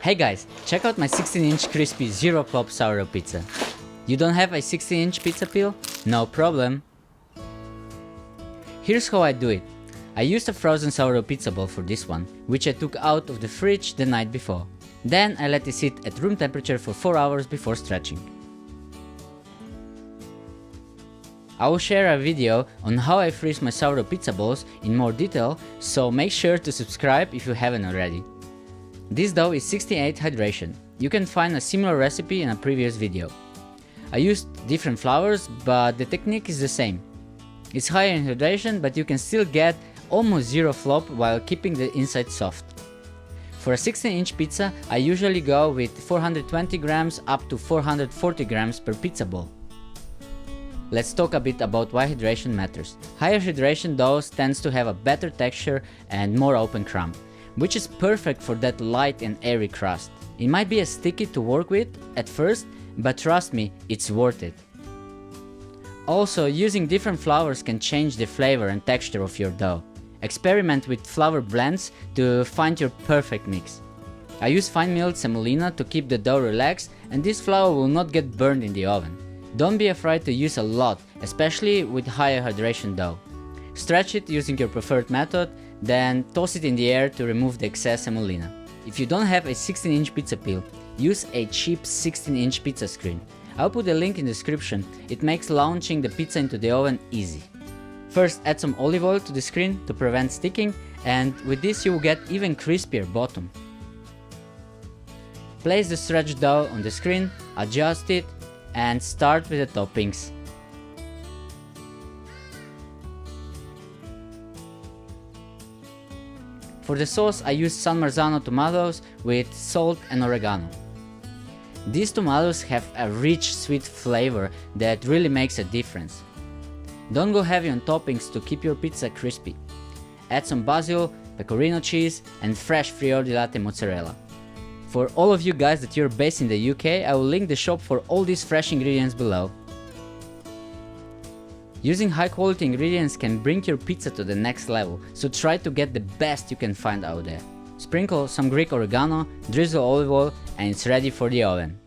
Hey guys, check out my 16-inch crispy zero flop sourdough pizza. You don't have a 16-inch pizza peel? No problem. Here's how I do it. I used a frozen sourdough pizza ball for this one, which I took out of the fridge the night before. Then I let it sit at room temperature for 4 hours before stretching. I will share a video on how I freeze my sourdough pizza balls in more detail, so make sure to subscribe if you haven't already. This dough is 68 hydration. You can find a similar recipe in a previous video. I used different flours, but the technique is the same. It's higher in hydration, but you can still get almost zero flop while keeping the inside soft. For a 16-inch pizza, I usually go with 420 grams up to 440 grams per pizza ball. Let's talk a bit about why hydration matters. Higher hydration dough tends to have a better texture and more open crumb, which is perfect for that light and airy crust. It might be sticky to work with at first, but trust me, it's worth it. Also, using different flours can change the flavor and texture of your dough. Experiment with flour blends to find your perfect mix. I use fine milled semolina to keep the dough relaxed, and this flour will not get burned in the oven. Don't be afraid to use a lot, especially with higher hydration dough. Stretch it using your preferred method, then toss it in the air to remove the excess semolina. If you don't have a 16-inch pizza peel, use a cheap 16-inch pizza screen. I'll put a link in the description. It makes launching the pizza into the oven easy. First, add some olive oil to the screen to prevent sticking, and with this you will get even crispier bottom. Place the stretched dough on the screen, adjust it, and start with the toppings. For the sauce, I use San Marzano tomatoes with salt and oregano. These tomatoes have a rich sweet flavor that really makes a difference. Don't go heavy on toppings to keep your pizza crispy. Add some basil, pecorino cheese, and fresh Fior di Latte mozzarella. For all of you guys that you're based in the UK, I will link the shop for all these fresh ingredients below. Using high quality ingredients can bring your pizza to the next level, so try to get the best you can find out there. Sprinkle some Greek oregano, drizzle olive oil, and it's ready for the oven.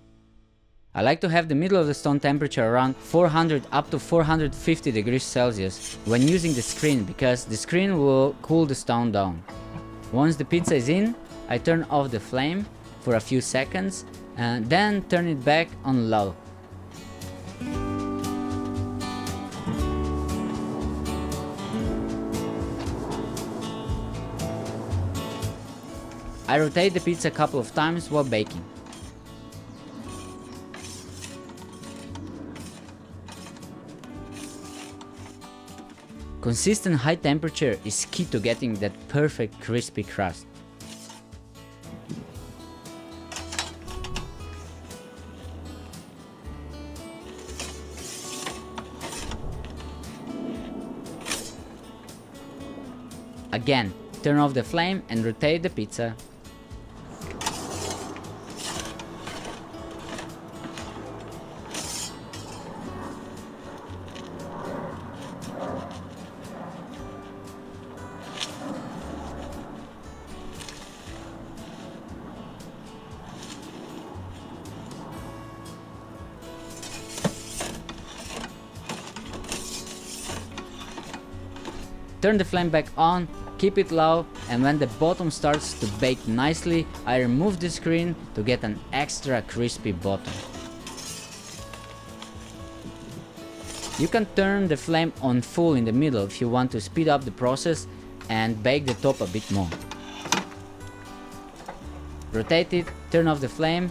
I like to have the middle of the stone temperature around 400 up to 450 degrees Celsius when using the screen, because the screen will cool the stone down. Once the pizza is in, I turn off the flame for a few seconds and then turn it back on low. I rotate the pizza a couple of times while baking. Consistent high temperature is key to getting that perfect crispy crust. Again, turn off the flame and rotate the pizza. Turn the flame back on, keep it low, and when the bottom starts to bake nicely, I remove the screen to get an extra crispy bottom. You can turn the flame on full in the middle if you want to speed up the process and bake the top a bit more. Rotate it, turn off the flame,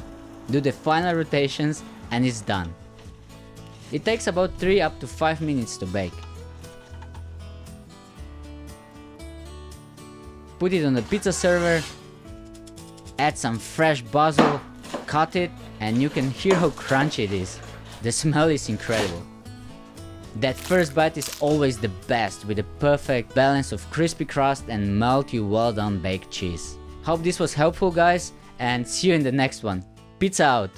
do the final rotations, and it's done. It takes about 3 up to 5 minutes to bake. Put it on the pizza server, add some fresh basil, cut it, and you can hear how crunchy it is. The smell is incredible. That first bite is always the best, with a perfect balance of crispy crust and melty, well done baked cheese. Hope this was helpful guys, and see you in the next one. Pizza out!